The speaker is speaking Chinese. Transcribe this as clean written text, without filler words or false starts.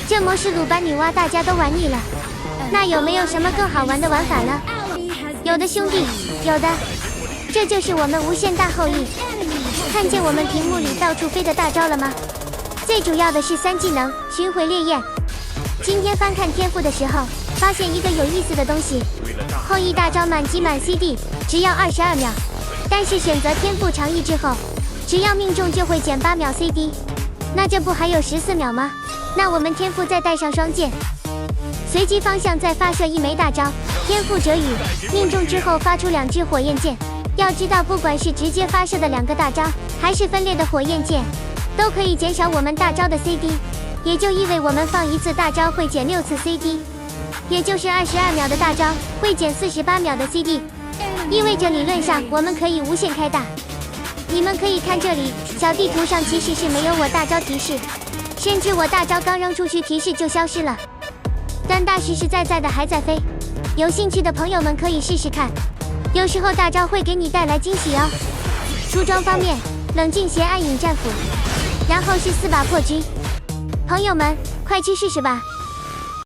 这魔石鲁班女娲大家都玩腻了，那有没有什么更好玩的玩法呢？有的兄弟，有的。这就是我们无限大后羿。看见我们屏幕里到处飞的大招了吗？最主要的是3技能巡回烈焰。今天翻看天赋的时候，发现一个有意思的东西，后羿大招满级满 CD 只要22秒，但是选择天赋长翼之后，只要命中就会减8秒 CD， 那这不还有14秒吗？那我们天赋再带上双剑，随机方向再发射1枚大招，天赋折羽，命中之后发出2支火焰剑。要知道，不管是直接发射的2个大招，还是分裂的火焰剑，都可以减少我们大招的 CD， 也就意味我们放1次大招会减6次 CD， 也就是22秒的大招会减48秒的 CD， 意味着理论上我们可以无限开大。你们可以看这里，小地图上其实是没有我大招提示，甚至我大招刚扔出去提示就消失了，但大实实在在的还在飞。有兴趣的朋友们可以试试看，有时候大招会给你带来惊喜哦。出装方面，冷静鞋暗影战斧，然后是4把破狙，朋友们快去试试吧。